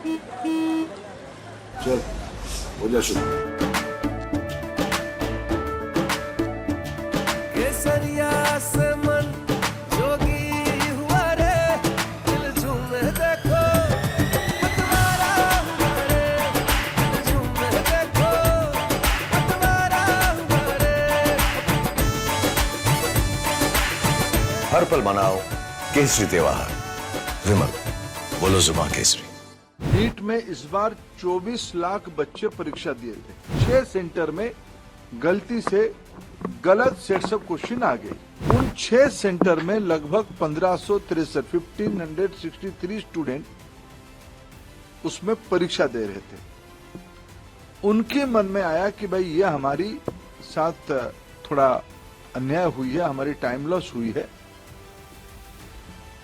चल हो जा शुरू। केसरिया से मन जोगी हुआ रे, दिल झूमे देखो पतवारा हुआ रे, दिल झूमे देखो पतवारा हुआ रे। हर पल मनाओ केसरी त्योहार। विमल, बोलो जुबान केसरी। नीट में इस बार 24 लाख बच्चे परीक्षा दिए थे। 6 सेंटर में गलती से गलत सेट्स ऑफ क्वेश्चन आ गए। उन 6 सेंटर में लगभग 1563 स्टूडेंट उसमें परीक्षा दे रहे थे। उनके मन में आया कि भाई ये हमारी साथ थोड़ा अन्याय हुई है, हमारी टाइम लॉस हुई है,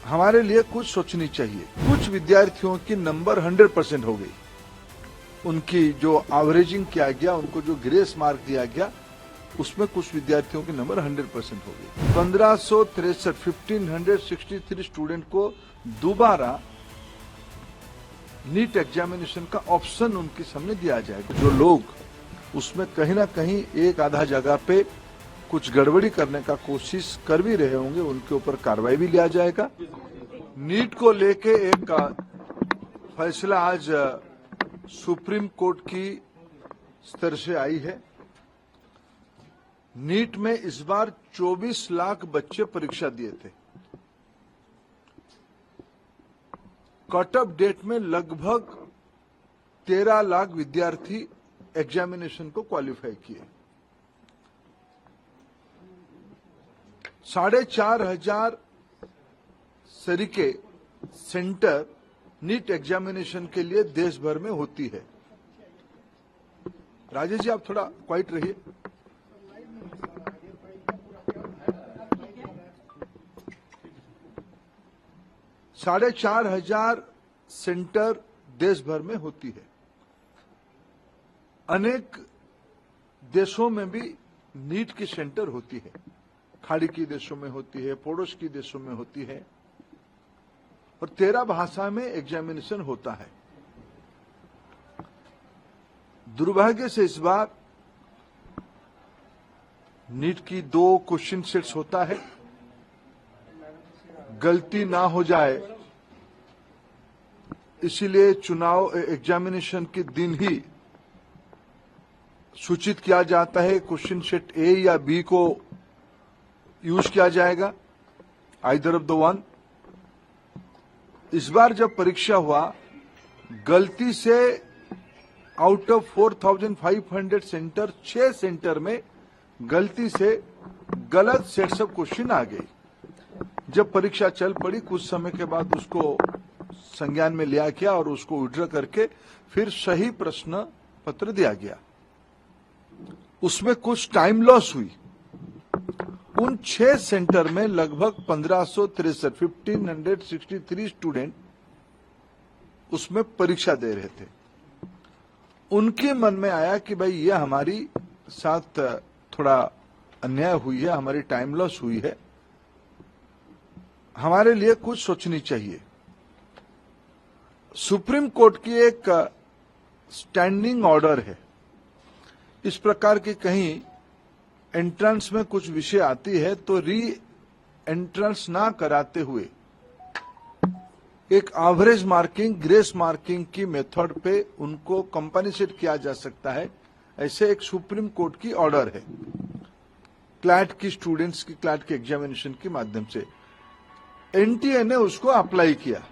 हमारे लिए कुछ सोचनी चाहिए। कुछ विद्यार्थियों की नंबर 100% हो गई। उनकी जो एवरेजिंग किया गया, उनको जो ग्रेस मार्क दिया गया, उसमें कुछ विद्यार्थियों की नंबर 100% हो गई। 1563 स्टूडेंट को दोबारा नीट एग्जामिनेशन का ऑप्शन उनके सामने दिया जाएगा। जो लोग उसमें कहीं ना कहीं एक आधा जगह पे कुछ गड़बड़ी करने का कोशिश कर भी रहे होंगे, उनके ऊपर कार्रवाई भी लिया जाएगा। नीट को लेके एक फैसला आज सुप्रीम कोर्ट की स्तर से आई है। नीट में इस बार 24 लाख बच्चे परीक्षा दिए थे। कट ऑफ डेट में लगभग 13 लाख विद्यार्थी एग्जामिनेशन को क्वालिफाई किए। 4,500 तरीके सेंटर नीट एग्जामिनेशन के लिए देश भर में होती है। राजेश जी, आप थोड़ा क्वाइट रहिए। साढ़े 4,500 सेंटर देश भर में होती है। अनेक देशों में भी नीट की सेंटर होती है। खाड़ी के देशों में होती है, पड़ोस के देशों में होती है, और 13 भाषा में एग्जामिनेशन होता है। दुर्भाग्य से इस बार नीट की 2 क्वेश्चन सेट्स होता है। गलती ना हो जाए इसीलिए चुनाव एग्जामिनेशन के दिन ही सूचित किया जाता है क्वेश्चन सेट ए या बी को यूज किया जाएगा, आइदर ऑफ द वन। इस बार जब परीक्षा हुआ, गलती से आउट ऑफ 4,500 सेंटर 6 सेंटर में गलती से गलत सेट्स ऑफ क्वेश्चन आ गई। जब परीक्षा चल पड़ी, कुछ समय के बाद उसको संज्ञान में लिया गया और उसको विड्रॉ करके फिर सही प्रश्न पत्र दिया गया। उसमें कुछ टाइम लॉस हुई। उन 6 सेंटर में लगभग 1563 स्टूडेंट उसमें परीक्षा दे रहे थे। उनके मन में आया कि भाई ये हमारी साथ थोड़ा अन्याय हुई है, हमारी टाइम लॉस हुई है, हमारे लिए कुछ सोचनी चाहिए। सुप्रीम कोर्ट की एक स्टैंडिंग ऑर्डर है। इस प्रकार की कहीं एंट्रेंस में कुछ विषय आती है तो री एंट्रेंस ना कराते हुए एक एवरेज मार्किंग, ग्रेस मार्किंग की मेथड पे उनको कंपनसेट किया जा सकता है। ऐसे एक सुप्रीम कोर्ट की ऑर्डर है क्लैट की स्टूडेंट्स की, क्लैट के एग्जामिनेशन के माध्यम से। एनटीए ने उसको अप्लाई किया।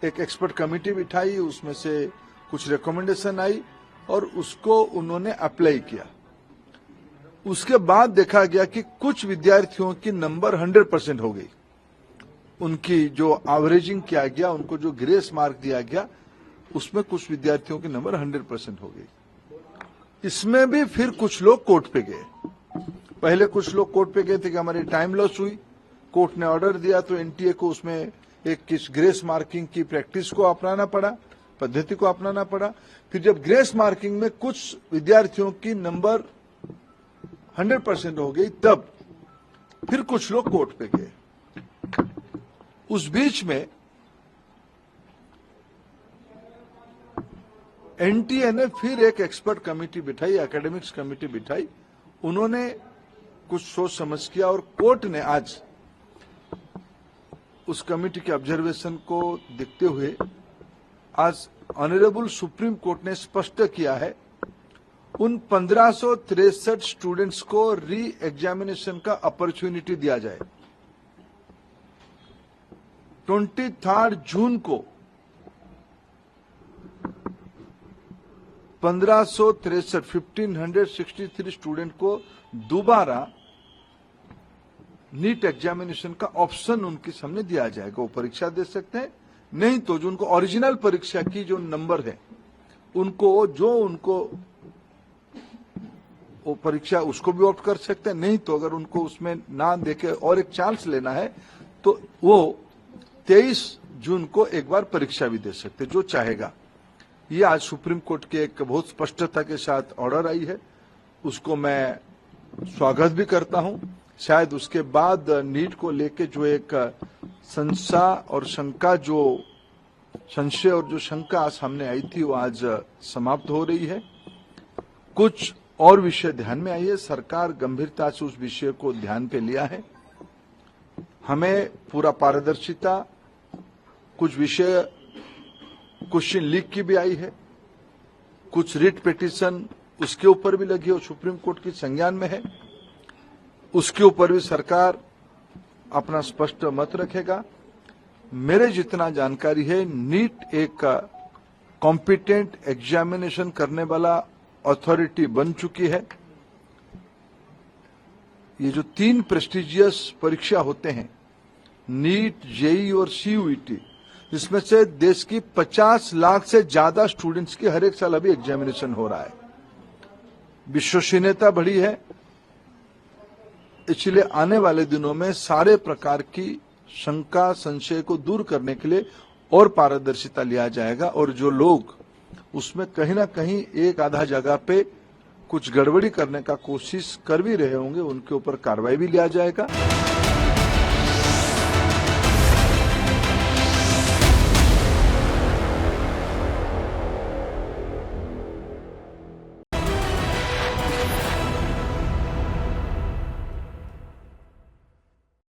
एक एक्सपर्ट कमेटी बिठाई, उसमें से कुछ रिकमेंडेशन आई और उसको उन्होंने अप्लाई किया। उसके बाद देखा गया कि कुछ विद्यार्थियों की नंबर 100% हो गई। उनकी जो एवरेजिंग किया गया, उनको जो ग्रेस मार्क दिया गया, उसमें कुछ विद्यार्थियों की नंबर 100% हो गई। इसमें भी फिर कुछ लोग कोर्ट पे गए। पहले कुछ लोग कोर्ट पे गए थे कि हमारी टाइम लॉस हुई, कोर्ट ने ऑर्डर दिया तो एनटीए को उसमें एक किस ग्रेस मार्किंग की प्रैक्टिस को अपनाना पड़ा, पद्धति को अपनाना पड़ा। फिर जब ग्रेस मार्किंग में कुछ विद्यार्थियों की नंबर 100% हो गई, तब फिर कुछ लोग कोर्ट पे गए। उस बीच में एनटीए ने फिर एक एक्सपर्ट कमेटी बिठाई, एकेडमिक्स कमेटी बिठाई। उन्होंने कुछ सोच समझ किया और कोर्ट ने आज उस कमेटी के ऑब्जर्वेशन को देखते हुए आज ऑनरेबल सुप्रीम कोर्ट ने स्पष्ट किया है उन 1563 स्टूडेंट्स को री एग्जामिनेशन का अपॉर्चुनिटी दिया जाए। 23 जून को 1563 स्टूडेंट को दोबारा नीट एग्जामिनेशन का ऑप्शन उनके सामने दिया जाएगा। वो परीक्षा दे सकते हैं, नहीं तो जो उनको ओरिजिनल परीक्षा की जो नंबर है उनको वो परीक्षा उसको भी ऑप्ट कर सकते हैं, नहीं तो अगर उनको उसमें ना देके और एक चांस लेना है तो वो 23 जून को एक बार परीक्षा भी दे सकते, जो चाहेगा। ये आज सुप्रीम कोर्ट के एक बहुत स्पष्टता के साथ ऑर्डर आई है, उसको मैं स्वागत भी करता हूं। शायद उसके बाद नीट को लेके जो एक संशय और शंका सामने आई थी वो आज समाप्त हो रही है। कुछ और विषय ध्यान में आई है, सरकार गंभीरता से उस विषय को ध्यान पे लिया है। हमें पूरा पारदर्शिता, कुछ विषय क्वेश्चन लीक की भी आई है, कुछ रिट पिटीशन उसके ऊपर भी लगी और सुप्रीम कोर्ट की संज्ञान में है, उसके ऊपर भी सरकार अपना स्पष्ट मत रखेगा। मेरे जितना जानकारी है, नीट एक कॉम्पिटेंट एग्जामिनेशन करने वाला अथॉरिटी बन चुकी है। ये जो 3 प्रेस्टिजियस परीक्षा होते हैं, नीट, जेई और सीयूईटी, इसमें से देश की 50 लाख से ज्यादा स्टूडेंट्स की हर एक साल अभी एग्जामिनेशन हो रहा है। विश्वसनीयता बढ़ी है, इसलिए आने वाले दिनों में सारे प्रकार की शंका संशय को दूर करने के लिए और पारदर्शिता लिया जाएगा और जो लोग उसमें कहीं ना कहीं एक आधा जगह पे कुछ गड़बड़ी करने का कोशिश कर भी रहे होंगे उनके ऊपर कार्रवाई भी लिया जाएगा।